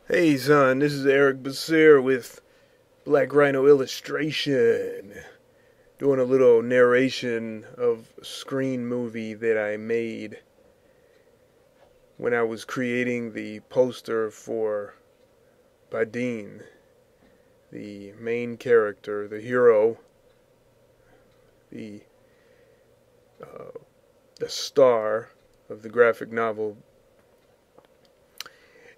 Hey son, this is Eric Basir with Black Rhino Illustration, doing a little narration of a screen movie that I made when I was creating the poster for Badin, the main character, the hero, the uh, the star of the graphic novel.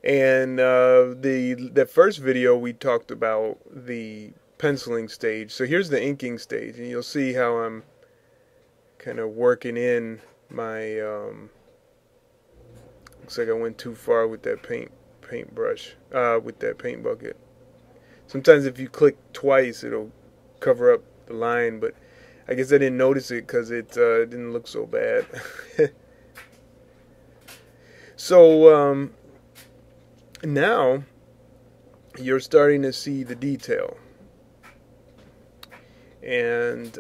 And the first video we talked about the penciling stage. So here's the inking stage, and you'll see how I'm kind of working in my. Looks like I went too far with that paintbrush, with that paint bucket. Sometimes if you click twice, it'll cover up the line, but I guess I didn't notice it because it didn't look so bad. So now you're starting to see the detail. And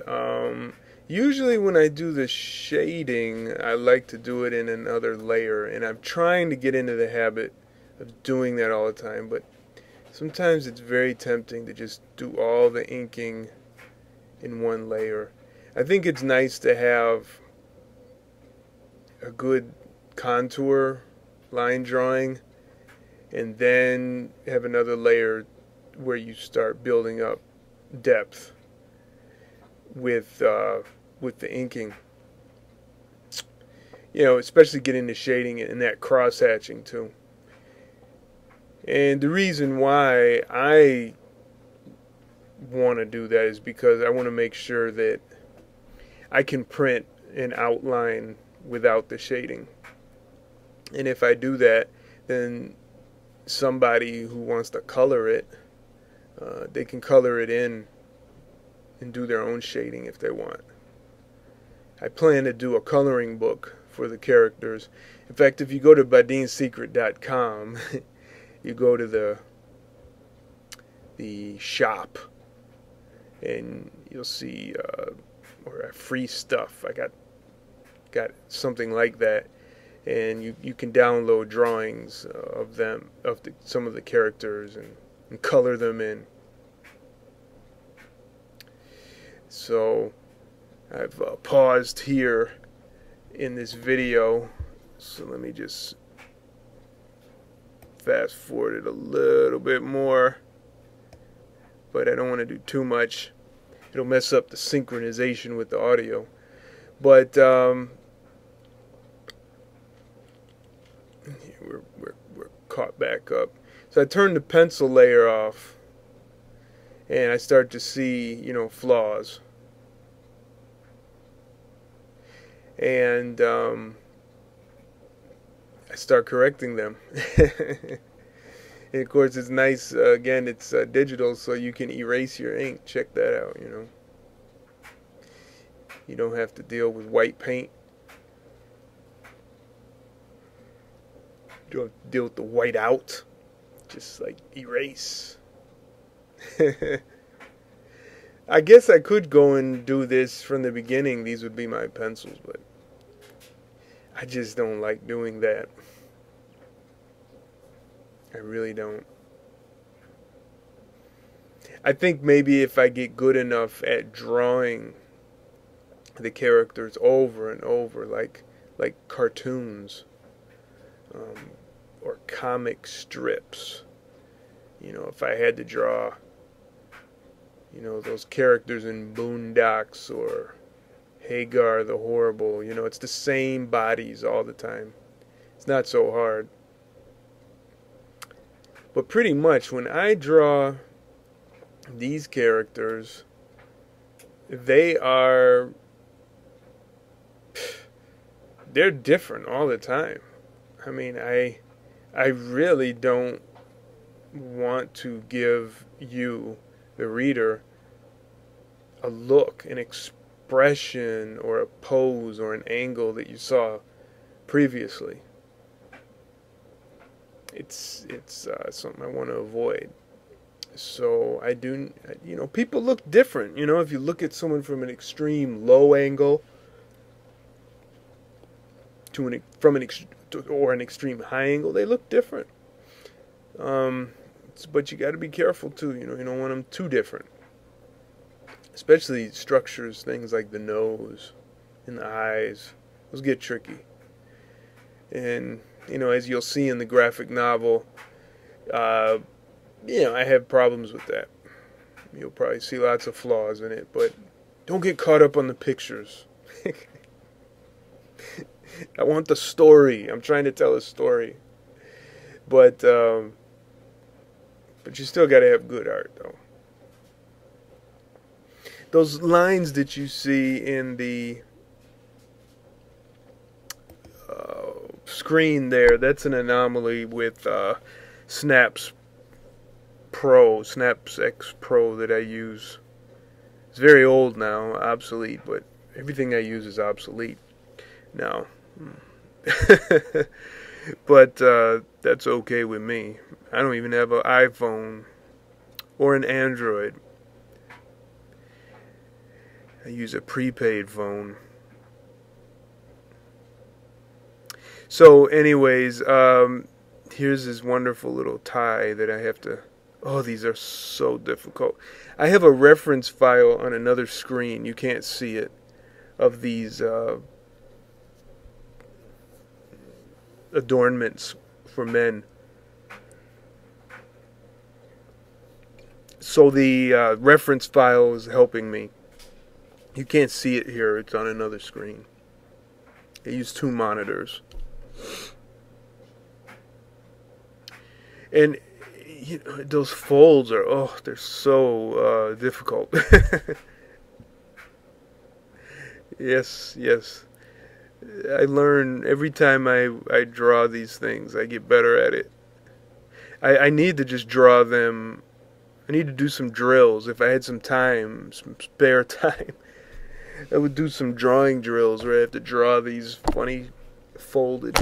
usually when I do the shading, I like to do it in another layer. And I'm trying to get into the habit of doing that all the time. But sometimes it's very tempting to just do all the inking in one layer. I think it's nice to have a good contour line drawing, and then have another layer where you start building up depth with the inking. You know, especially getting the shading and that cross hatching too. And the reason why I want to do that is because I want to make sure that I can print an outline without the shading. And if I do that, then somebody who wants to color it, they can color it in and do their own shading if they want. I plan to do a coloring book for the characters. In fact, if you go to badinsecret.com, you go to the shop, and you'll see or free stuff. I got something like that, and you can download drawings of them, of some of the characters, and color them in. So I've paused here in this video, so let me just fast forward it a little bit more, but I don't want to do too much. It'll mess up the synchronization with the audio. But we're caught back up. So I turn the pencil layer off, and I start to see, you know, flaws. And I start correcting them. And of course, it's nice, again, it's digital, so you can erase your ink. Check that out, you know. You don't have to deal with white paint. You don't have to deal with the white out. Just like erase. I guess I could go and do this from the beginning. These would be my pencils, but I just don't like doing that. I really don't. I think maybe if I get good enough at drawing the characters over and over, like cartoons, or comic strips. You know, if I had to draw, you know, those characters in Boondocks or Hagar the Horrible, you know, it's the same bodies all the time. It's not so hard. But pretty much when I draw these characters, they're different all the time. I mean, I really don't want to give you, the reader, a look, an expression, or a pose, or an angle that you saw previously. It's something I want to avoid. So I do, you know, people look different. You know, if you look at someone from an extreme low angle to an extreme high angle, they look different. But you got to be careful too. You don't want them too different, especially structures, things like the nose and the eyes. Those get tricky. And as you'll see in the graphic novel, I have problems with that. You'll probably see lots of flaws in it, but don't get caught up on the pictures. I want the story. I'm trying to tell a story. But you still got to have good art, though. Those lines that you see in the screen there, that's an anomaly with Snaps X Pro that I use. It's very old now, obsolete, but everything I use is obsolete now. But that's okay with me. I don't even have an iPhone or an Android. I use a prepaid phone. So anyways, here's this wonderful little tie that I have to... Oh, these are so difficult. I have a reference file on another screen. You can't see it. Of these adornments for men. So the reference file is helping me. You can't see it here. It's on another screen. I use 2 monitors. And those folds are, they're so difficult. Yes. I learn every time I draw these things. I get better at it. I need to just draw them. I need to do some drills. If I had some time, some spare time, I would do some drawing drills where I have to draw these funny folded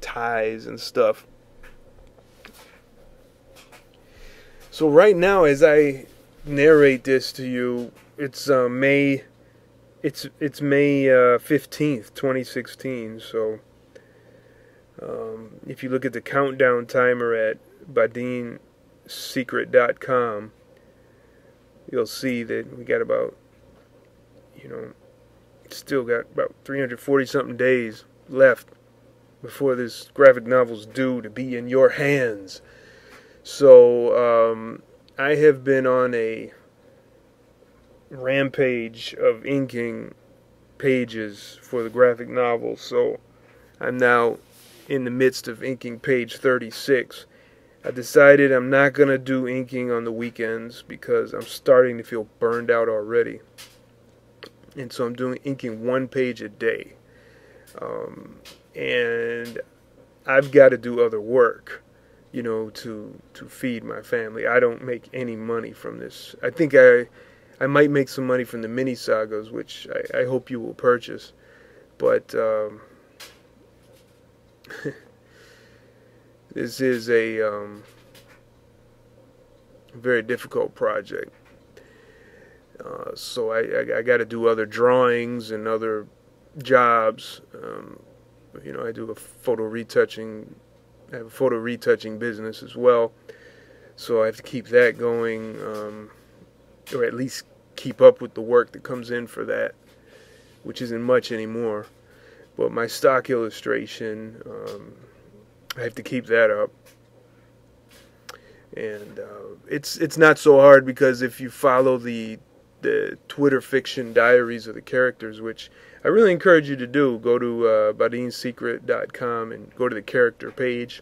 ties and stuff. So right now, as I narrate this to you, it's May 15th, 2016. So if you look at the countdown timer at badinsecret.com, you'll see that we got about, still got about 340 something days left before this graphic novel's due to be in your hands. So I have been on a rampage of inking pages for the graphic novel. So I'm now in the midst of inking page 36. I decided I'm not going to do inking on the weekends because I'm starting to feel burned out already. And so I'm doing inking 1 page a day. And I've got to do other work, to feed my family. I don't make any money from this. I think I might make some money from the Mini-Sagas, which I hope you will purchase. But this is a very difficult project. So I got to do other drawings and other jobs. I do a photo retouching. I have a photo retouching business as well, so I have to keep that going, or at least keep up with the work that comes in for that, which isn't much anymore. But my stock illustration, I have to keep that up, and it's not so hard because if you follow the Twitter fiction diaries of the characters, which I really encourage you to do. Go to badinsecret.com and go to the character page,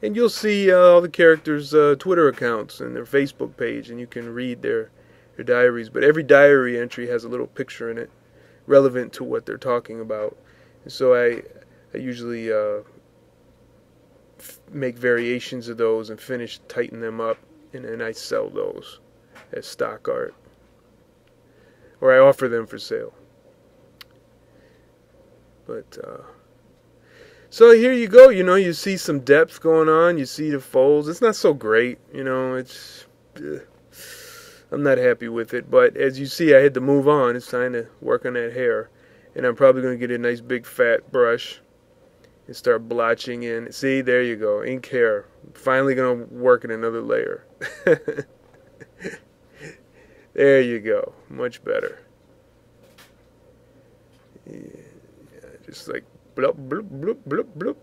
and you'll see all the characters' Twitter accounts and their Facebook page, and you can read their diaries. But every diary entry has a little picture in it relevant to what they're talking about. And so I usually make variations of those and tighten them up, and then I sell those as stock art, or I offer them for sale. But so here you go. You see some depth going on. You see the folds. It's not so great. It's I'm not happy with it. But as you see, I had to move on. It's time to work on that hair, and I'm probably going to get a nice big fat brush and start blotching in. See, there you go, ink hair. Finally gonna work in another layer. There you go, much better. Yeah, just like bloop, bloop, bloop, bloop, bloop.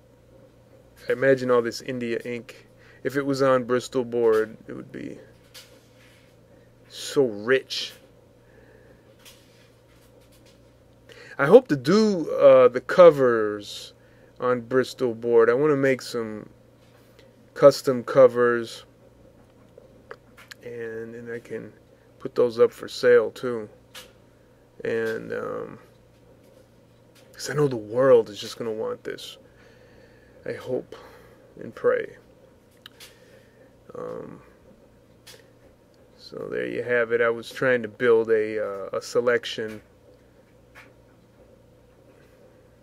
I imagine all this India ink. If it was on Bristol board, it would be so rich. I hope to do the covers on Bristol board. I want to make some custom covers, and then I can put those up for sale too. And because I know the world is just going to want this. I hope and pray. So there you have it. I was trying to build a selection.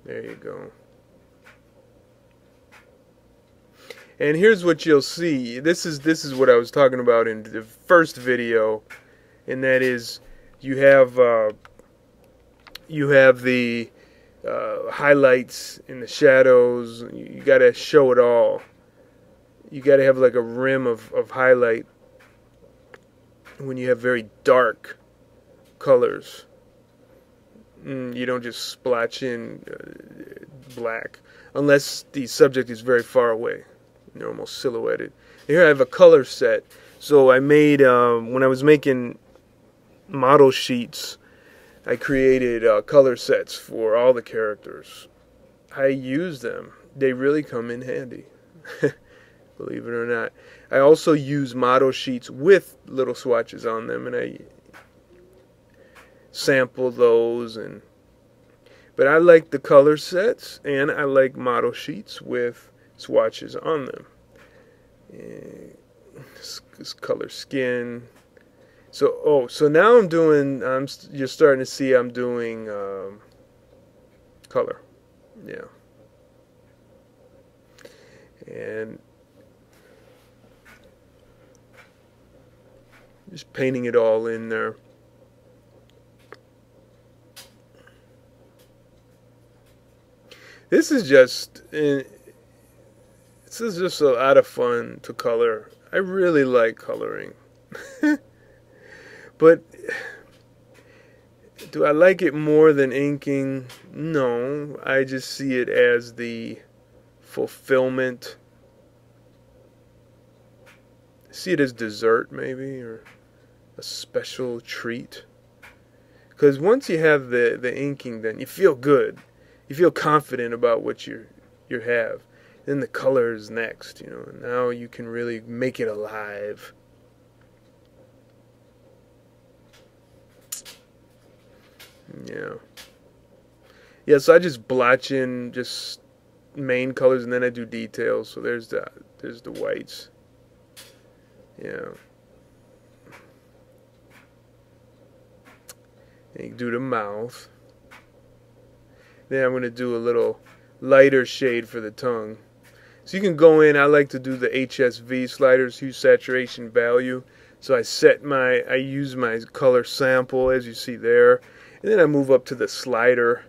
There you go. And here's what you'll see. This is what I was talking about in the first video, and that is you have the highlights and the shadows. You got to show it all. You got to have like a rim of highlight when you have very dark colors. You don't just splotch in black unless the subject is very far away. They're almost silhouetted. Here I have a color set. So I made, when I was making model sheets, I created color sets for all the characters. I use them. They really come in handy. Believe it or not. I also use model sheets with little swatches on them, and I sample those. But I like the color sets, and I like model sheets with swatches on them. This color skin. So now you're starting to see I'm doing color. Yeah. And just painting it all in there. This is just a lot of fun to color. I really like coloring. But do I like it more than inking? No, I just see it as the fulfillment. See it as dessert maybe, or a special treat. Because once you have the inking, then you feel good. You feel confident about what you have. Then the color is next, and now you can really make it alive. Yeah, so I just blotch in just main colors, and then I do details. So there's the whites. Yeah. And you do the mouth. Then I'm going to do a little lighter shade for the tongue. So you can go in, I like to do the HSV sliders, hue saturation value. So I use my color sample, as you see there. And then I move up to the slider,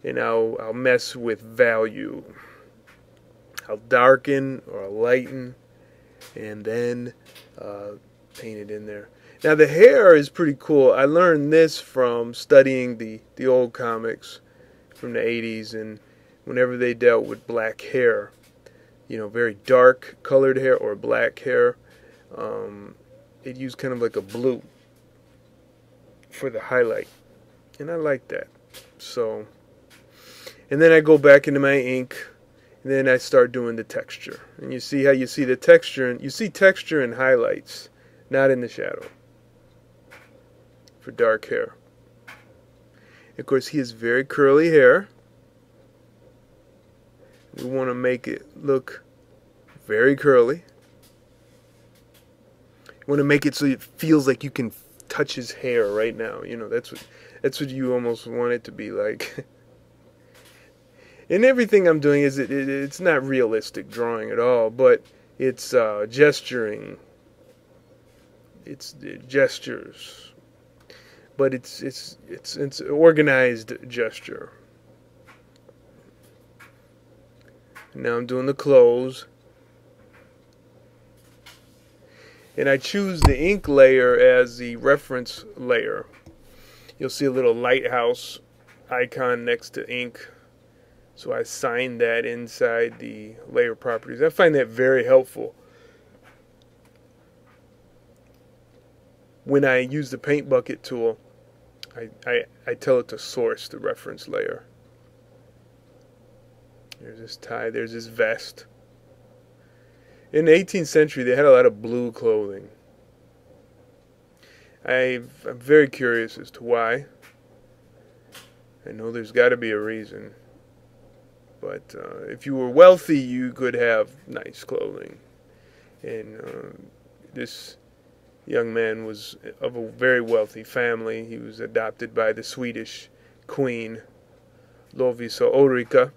and I'll mess with value. I'll darken or I'll lighten, and then paint it in there. Now the hair is pretty cool. I learned this from studying the old comics from the 80s, and whenever they dealt with black hair, very dark colored hair or black hair, it used kind of like a blue for the highlight, and I like that. So, and then I go back into my ink, and then I start doing the texture, and you see how you see the texture, and you see texture in highlights, not in the shadow, for dark hair. Of course, he has very curly hair. We want to make it look very curly. You want to make it so it feels like you can touch his hair right now. That's what you almost want it to be like. And everything I'm doing it's not realistic drawing at all, but it's gesturing. It's gestures, but it's organized gesture. Now I'm doing the clothes. And I choose the ink layer as the reference layer. You'll see a little lighthouse icon next to ink. So I assign that inside the layer properties. I find that very helpful. When I use the paint bucket tool, I tell it to source the reference layer. There's this tie, there's this vest. In the 18th century, they had a lot of blue clothing. I'm very curious as to why. I know there's got to be a reason. But if you were wealthy, you could have nice clothing. And this young man was of a very wealthy family. He was adopted by the Swedish queen, Lovisa Ulrika.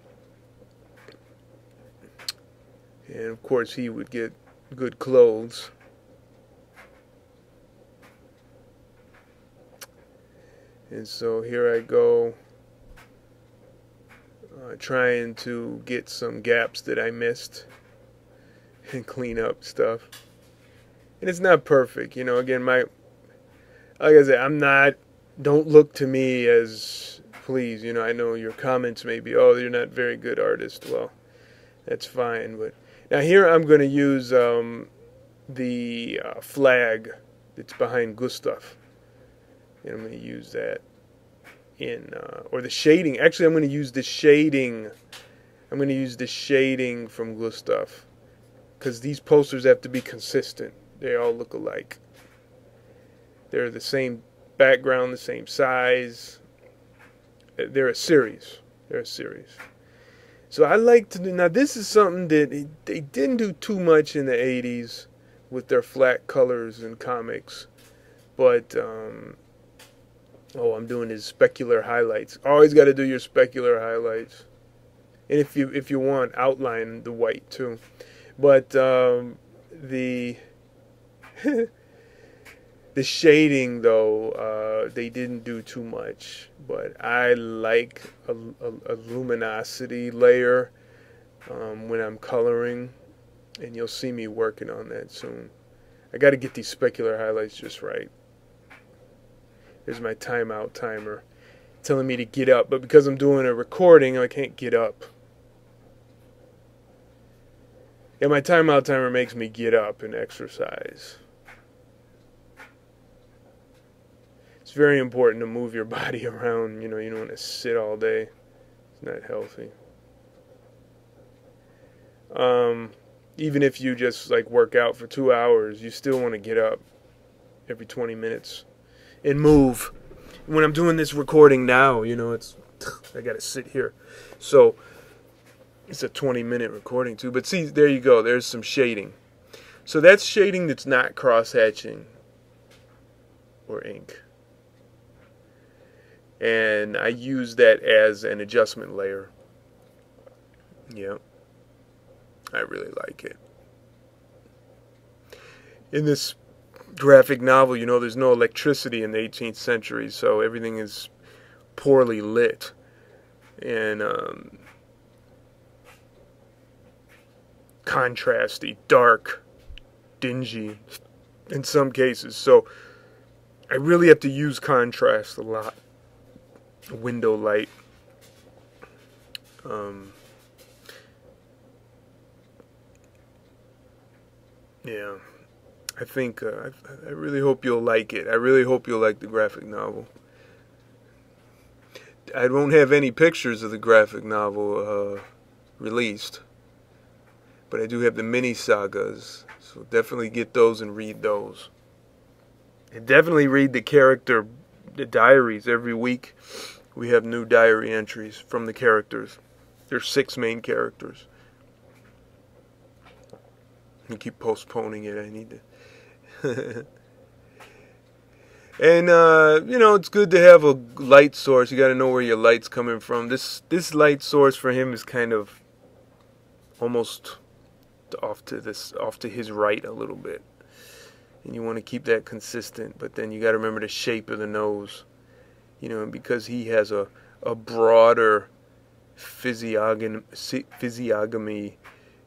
And of course he would get good clothes. And so here I go, trying to get some gaps that I missed and clean up stuff. And it's not perfect, you know. Again, like I said, don't look to me as, please, you know, I know your comments may be, oh, you're not very good artist. Well, that's fine. But now here I'm going to use the flag that's behind Gustav. And I'm going to use that in, or the shading. Actually, I'm going to use the shading. I'm going to use the shading from Gustav, because these posters have to be consistent. They all look alike. They're the same background, the same size. They're a series. So I like to do, now this is something that they didn't do too much in the 80s with their flat colors and comics. But, I'm doing his specular highlights. Always got to do your specular highlights. And if you want, outline the white too. But the the shading, though, they didn't do too much. But I like a luminosity layer when I'm coloring. And you'll see me working on that soon. I got to get these specular highlights just right. There's my timeout timer telling me to get up. But because I'm doing a recording, I can't get up. Yeah, my timeout timer makes me get up and exercise. It's very important to move your body around. You know, you don't want to sit all day. It's not healthy. Even if you just like work out for 2 hours, you still want to get up every 20 minutes and move. When I'm doing this recording now, you know, I got to sit here. So it's a 20-minute recording too. But see, there you go. There's some shading. So that's shading that's not cross-hatching or ink. And I use that as an adjustment layer. Yeah. I really like it. In this graphic novel, you know, there's no electricity in the 18th century, so everything is poorly lit. And contrasty, dark, dingy in some cases. So I really have to use contrast a lot. Window light. Yeah, I think I really hope you'll like it. I really hope you'll like the graphic novel. I won't have any pictures of the graphic novel released, but I do have the Mini-Sagas, so definitely get those and read those. And definitely read the diaries every week. We have new diary entries from the characters. There's 6 main characters. I keep postponing it. I need to. And, you know, it's good to have a light source. You got to know where your light's coming from. This light source for him is kind of almost off to his right a little bit. And you want to keep that consistent. But then you got to remember the shape of the nose. You know, because he has a broader physiognomy.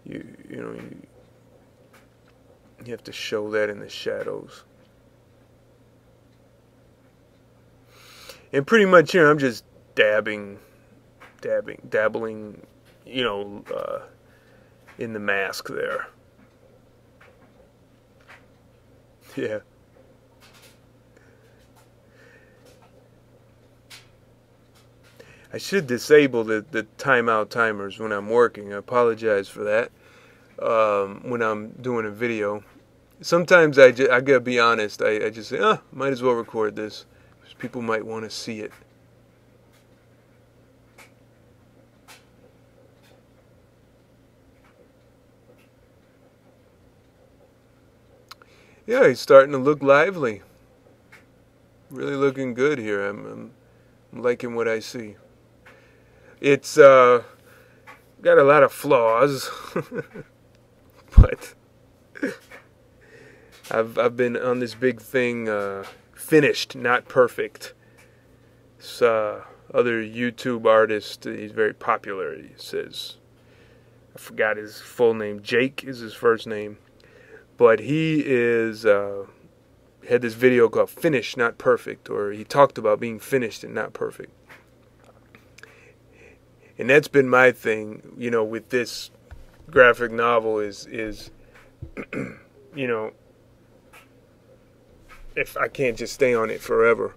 You have to show that in the shadows. And pretty much here I'm just dabbling, in the mask there. Yeah. I should disable the timeout timers when I'm working. I apologize for that. When I'm doing a video, sometimes I gotta be honest. I just say, might as well record this, because people might want to see it. Yeah, he's starting to look lively. Really looking good here. I'm liking what I see. It's got a lot of flaws, but I've been on this big thing, finished, not perfect. This other YouTube artist, he's very popular. He says, I forgot his full name. Jake is his first name, but he is had this video called "Finished, Not Perfect," or he talked about being finished and not perfect. And that's been my thing, with this graphic novel is if I can't just stay on it forever.